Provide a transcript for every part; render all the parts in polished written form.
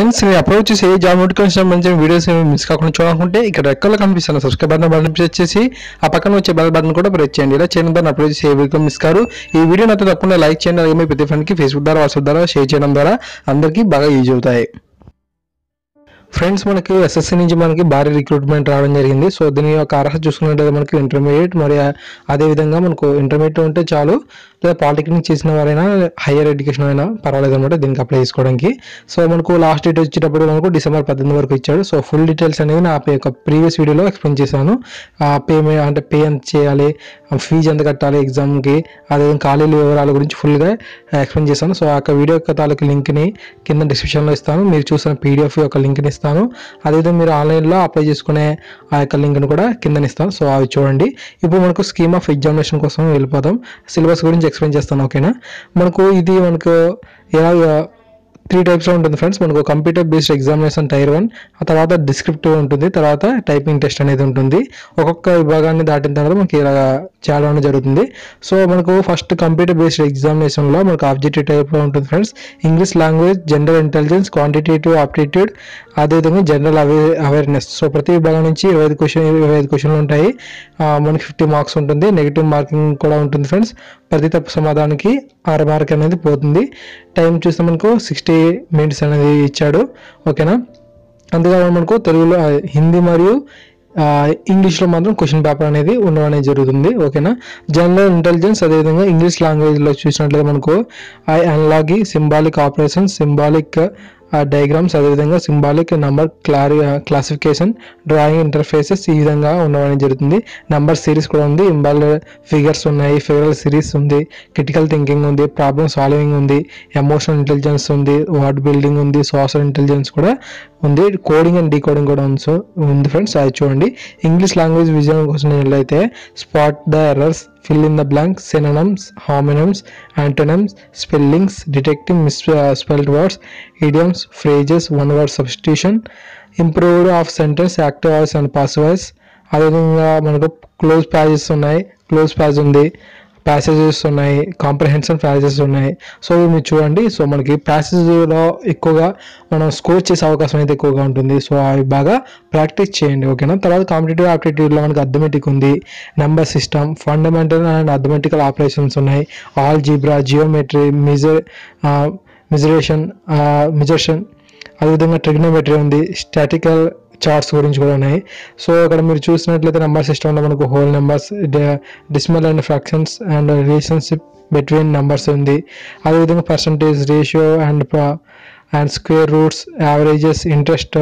Friends నేను upload చేసి job notification సంబంధించిన వీడియోస్ మిస్ కాకుండా చూడాలనుకుంటే ఇక్కడ రెక్కలో కనిపిస్తున్న సబ్స్క్రైబ్ బటన్ ప్రెస్ చేసి ఆ పక్కన వచ్చే బెల్ బటన్ కూడా ప్రెస్ చేయండి. ఇలా చేయడం ద్వారా అప్లోడ్ చేసి ఏ వీడియో మిస్ కారు. ఈ వీడియో నాతో తప్పకుండా లైక్ చేయండి. అలాగే మీ ప్రతి ఫ్రెండ్కి ఫేస్బుక్ ద్వారా వాట్సాప్ ద్వారా షేర్ చేయడం ద్వారా అందరికీ బాగా యూజ్ అవుతాయి. ఫ్రెండ్స్ మనకి ఎస్ఎస్సి నుంచి మనకి భారీ రిక్రూట్మెంట్ రావడం జరిగింది. సో దీని యొక్క అర్హత చూసుకున్నట్లయితే మనకి ఇంటర్మీడియట్ మరియు అదేవిధంగా మనకు ఇంటర్మీడియట్ ఉంటే చాలు, లేదా పాలిటెక్నిక్ చేసిన వారైనా హైయర్ ఎడ్యుకేషన్ అయినా పర్వాలేదు అనమాట దీనికి అప్లై చేసుకోవడానికి. సో మనకు లాస్ట్ డేట్ వచ్చేటప్పుడు మనకు డిసెంబర్ 18 వరకు ఇచ్చాడు. సో ఫుల్ డీటెయిల్స్ అనేది నా యొక్క ప్రీవియస్ వీడియోలో ఎక్స్ప్లెయిన్ చేశాను. పేమెంట్ అంటే పే ఎంత చేయాలి, ఫీజు ఎంత కట్టాలి ఎగ్జామ్కి, అదేవిధంగా ఖాళీల వివరాల గురించి ఫుల్గా ఎక్స్ప్లెయిన్ చేశాను. సో ఆ యొక్క వీడియో యొక్క తాలూకు లింక్ని కింద డిస్క్రిప్షన్లో ఇస్తాను. మీరు చూసిన పీడిఎఫ్ యొక్క లింక్ని ఇస్తాను. అదేవిధంగా మీరు ఆన్లైన్లో అప్లై చేసుకునే ఆ యొక్క లింక్ని కూడా కింద ఇస్తాను. సో అవి చూడండి. ఇప్పుడు మనకు స్కీమ్ ఆఫ్ ఎగ్జామినేషన్ కోసం వెళ్ళిపోదాం. సిలబస్ గురించి ఎక్స్ప్లెయిన్ చేస్తాను. ఓకేనా, మనకు ఎలా 3 టైప్స్లో ఉంటుంది ఫ్రెండ్స్. మనకు కంప్యూటర్ బేస్డ్ ఎగ్జామినేషన్ టైర్ 1, ఆ తర్వాత డిస్క్రిప్టివ్ ఉంటుంది, తర్వాత టైపింగ్ టెస్ట్ అనేది ఉంటుంది. ఒక్కొక్క విభాగాన్ని దాటిన తర్వాత మనకి ఇలా చేయడం జరుగుతుంది. సో మనకు ఫస్ట్ కంప్యూటర్ బేస్డ్ ఎగ్జామినేషన్లో మనకు ఆబ్జెక్టివ్ టైప్లో ఉంటుంది friends. English language, general intelligence, quantitative aptitude, అదేవిధంగా జనరల్ అవేర్నెస్. సో ప్రతి విభాగం నుంచి 25 క్వశ్చన్లు ఉంటాయి. మనకి 50 మార్క్స్ ఉంటుంది. నెగిటివ్ మార్కింగ్ కూడా ఉంటుంది ఫ్రెండ్స్. ప్రతి తప్పు సమాధానానికి 6 మార్క్ అనేది పోతుంది. టైం చూస్తే మనకు 60 మినిట్స్ అనేది ఇచ్చాడు. ఓకేనా, అంతేకాకుండా మనకు తెలుగులో, హిందీ మరియు ఇంగ్లీష్లో మాత్రం క్వశ్చన్ పేపర్ అనేది ఉండడం అనేది జరుగుతుంది. ఓకేనా, జనరల్ ఇంటెలిజెన్స్ అదేవిధంగా ఇంగ్లీష్ లాంగ్వేజ్లో చూసినట్లయితే మనకు అనలాగి, సింబాలిక్ ఆపరేషన్స్, సింబాలిక్ డయాగ్రామ్స్, అదేవిధంగా symbolic number classification, drawing interfaces ఈ విధంగా ఉండడం జరుగుతుంది. నంబర్ సిరీస్ కూడా ఉంది, ఇంబాల్ ఫిగర్స్ ఉన్నాయి, ఫిగరల్ సిరీస్ ఉంది, క్రిటికల్ థింకింగ్ ఉంది, ప్రాబ్లమ్ సాల్వింగ్ ఉంది, ఎమోషనల్ ఇంటెలిజెన్స్ ఉంది, వర్డ్ బిల్డింగ్ ఉంది, సోషల్ ఇంటెలిజెన్స్ కూడా ఉంది, కోడింగ్ అండ్ డీకోడింగ్ కూడా ఉంది ఫ్రెండ్స్. అది చూడండి. ఇంగ్లీష్ లాంగ్వేజ్ విజయం కోసం అయితే spot the errors, fill in the blanks, synonyms, homonyms, antonyms, spellings, detecting misspelled words, idioms, phrases, one word substitution, improved of sentence, active voice and passive voice. అదేవిధంగా మనకు close ప్యాజెస్ ఉన్నాయి, close ప్యాజ్ ఉంది, passages ఉన్నాయి, comprehension passages ఉన్నాయి. So మీరు చూడండి. So మనకి ప్యాసేజ్లో ఎక్కువగా మనం స్కోర్ చేసే అవకాశం అయితే ఎక్కువగా ఉంటుంది. సో అవి బాగా ప్రాక్టీస్ చేయండి. ఓకేనా, తర్వాత కాంపిటేటివ్ ఆప్టిట్యూడ్లో మనకి అర్థమెటిక్ ఉంది, number system, fundamental and arithmetical operations ఉన్నాయి, ఆల్జీబ్రా, జియోమెట్రీ, మెజరేషన్, అదేవిధంగా ట్రిగ్నోమెట్రీ ఉంది, స్టాటికల్ చార్ట్స్ గురించి కూడా ఉన్నాయి. సో ఇక్కడ మీరు చూసినట్లయితే నెంబర్ సిస్టంలో మనకు whole numbers, decimal and fractions and relationship between numbers ఉంది. అదేవిధంగా percentage, ratio and square roots, averages, interest,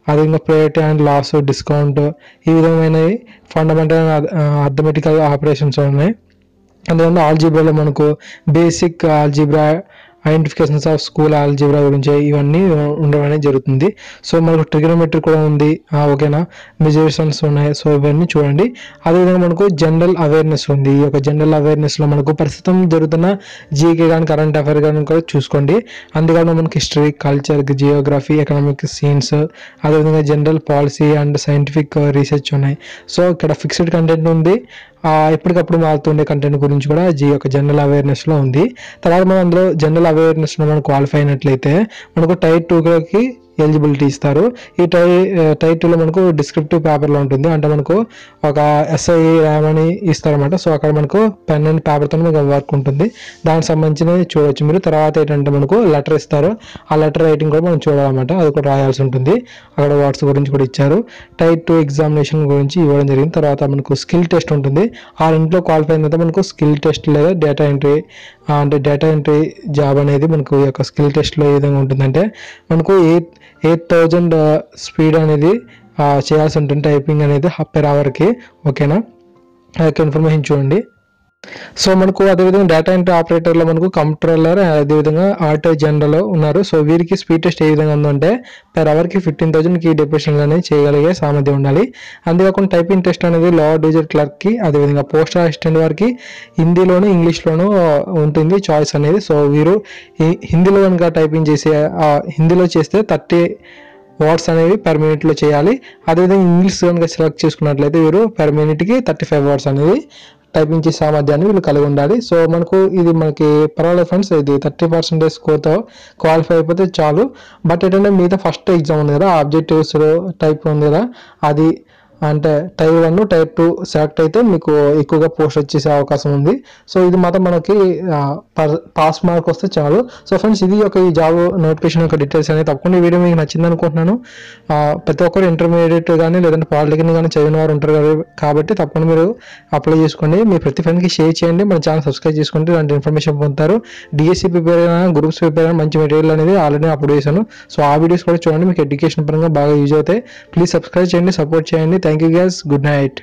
అదేవిధంగా ప్రయారిటీ అండ్ లాస్, డిస్కౌంట్, ఈ విధమైనవి ఫండమెంటల్ అర్థమెటికల్ ఆపరేషన్స్ ఉన్నాయి. అందువల్ల ఆల్జీబ్రాలో మనకు basic algebra, identifications of school algebra గురించి ఇవన్నీ ఉండడం అనేది జరుగుతుంది. సో మనకు ట్రిగనోమెట్రీ కూడా ఉంది. ఓకేనా, మెజరేషన్స్ ఉన్నాయి. సో ఇవన్నీ చూడండి. అదేవిధంగా మనకు జనరల్ అవేర్నెస్ ఉంది. ఈ యొక్క జనరల్ అవేర్నెస్లో మనకు ప్రస్తుతం జరుగుతున్న జీకే కానీ కరెంట్ అఫైర్ కానీ కూడా చూసుకోండి. అందుకని మనకి history, culture, geography, economic, science, అదేవిధంగా general policy and scientific research ఉన్నాయి. సో ఇక్కడ ఫిక్స్డ్ కంటెంట్ ఉంది, ఎప్పటికప్పుడు మారుతుండే కంటెంట్ గురించి కూడా యొక్క జనరల్ అవేర్నెస్లో ఉంది. తర్వాత మనం అందులో జనరల్ అవేర్నెస్లో మనం క్వాలిఫై అయినట్లయితే మనకు టైర్ 2కి ఎలిజిబిలిటీ ఇస్తారు. ఈ టైర్ 2లో మనకు డిస్క్రిప్టివ్ పేపర్లో ఉంటుంది, అంటే మనకు ఒక ఎస్ఐ రాయమని ఇస్తారన్నమాట. సో అక్కడ మనకు పెన్ అండ్ పేపర్తో మనకు వర్క్ ఉంటుంది, దానికి సంబంధించినవి చూడవచ్చు మీరు. తర్వాత ఏంటంటే మనకు లెటర్ ఇస్తారు, ఆ లెటర్ రైటింగ్ కూడా మనం చూడాలన్నమాట, అది కూడా రాయాల్సి ఉంటుంది. అక్కడ వర్డ్స్ గురించి కూడా ఇచ్చారు. టైర్ 2 ఎగ్జామినేషన్ గురించి ఇవ్వడం జరిగింది. తర్వాత మనకు స్కిల్ టెస్ట్ ఉంటుంది. ఆ ఇంట్లో క్వాలిఫై అయిన తర్వాత మనకు స్కిల్ టెస్ట్ లేదా డేటా ఎంట్రీ, అంటే డేటా ఎంట్రీ జాబ్ అనేది మనకు ఈ యొక్క స్కిల్ టెస్ట్లో ఏ విధంగా ఉంటుందంటే మనకు 8,000 స్పీడ్ అనేది చేయాల్సి ఉంటుంది, టైపింగ్ అనేది per hourకి. ఓకేనా, ఆ యొక్క ఇన్ఫర్మేషన్ చూడండి. సో మనకు అదేవిధంగా డేటా ఎంట్రీ ఆపరేటర్లో మనకు కంప్ట్రోలర్, అదేవిధంగా ఆటో జనరల్ ఉన్నారు. సో వీరికి స్పీడ్ టెస్ట్ ఏ విధంగా ఉందంటే per hourకి 15,000 కీ డెప్యూటేషన్లు అనేది చేయగలిగే సామర్థ్యం ఉండాలి. అంతేకాకుండా టైపింగ్ టెస్ట్ అనేది లోవర్ డివిజన్ క్లర్క్కి, అదేవిధంగా పోస్టల్ అసిస్టెంట్ వారికి హిందీలోను ఇంగ్లీష్లోను ఉంటుంది చాయిస్ అనేది. సో వీరు హిందీలో కనుక టైపింగ్ చేసే హిందీలో చేస్తే 30 వర్డ్స్ అనేవి పర్ మినిట్లో చేయాలి. అదేవిధంగా ఇంగ్లీష్ కనుక సెలెక్ట్ చేసుకున్నట్లయితే వీరు పర్ మినిట్కి 35 వర్డ్స్ అనేది టైపింగ్ చేసే సామర్థ్యాన్ని వీళ్ళు కలిగి ఉండాలి. సో మనకి పర్వాలేదు ఫ్రెండ్స్, ఇది 30% స్కోర్తో క్వాలిఫై అయిపోతే చాలు. బట్ ఏంటంటే మిగతా ఫస్ట్ ఎగ్జామ్ ఉంది కదా, ఆబ్జెక్టివ్స్ టైప్ ఉంది కదా, అది అంటే టైర్ 1 టైర్ 2 సెలెక్ట్ అయితే మీకు ఎక్కువగా పోస్ట్ వచ్చేసే అవకాశం ఉంది. సో ఇది మాత్రం మనకి పాస్ మార్క్ వస్తే చాలు. సో ఫ్రెండ్స్, ఇది ఈ జాబ్ నోటిఫికేషన్ యొక్క డీటెయిల్స్ అనేది. తప్పకుండా ఈ వీడియో మీకు నచ్చింది అనుకుంటున్నాను. ప్రతి ఒక్కరు ఇంటర్మీడియట్ కానీ లేదంటే పాలిటెక్నిక్ కానీ చదివిన వారు ఉంటారు కాబట్టి తప్పకుండా మీరు అప్లై చేసుకోండి. మీ ప్రతి ఫ్రెండ్కి షేర్ చేయండి. మన ఛానల్ సబ్స్క్రైబ్ చేసుకుంటే ఇలాంటి ఇన్ఫర్మేషన్ పొందుతారు. డిఎస్సి ప్రిపేర్ అయినా, గ్రూప్స్ ప్రిపేర్ అయినా మంచి మెటీరియల్ అనేది ఆల్రెడీ అప్లోడ్ చేశాను. సో ఆ వీడియోస్ కూడా చూడండి, మీకు ఎడ్యుకేషన్ పరంగా బాగా యూజ్ అవుతాయి. ప్లీజ్ సబ్స్క్రైబ్ చేయండి, సపోర్ట్ చేయండి. Thank you guys. Good night.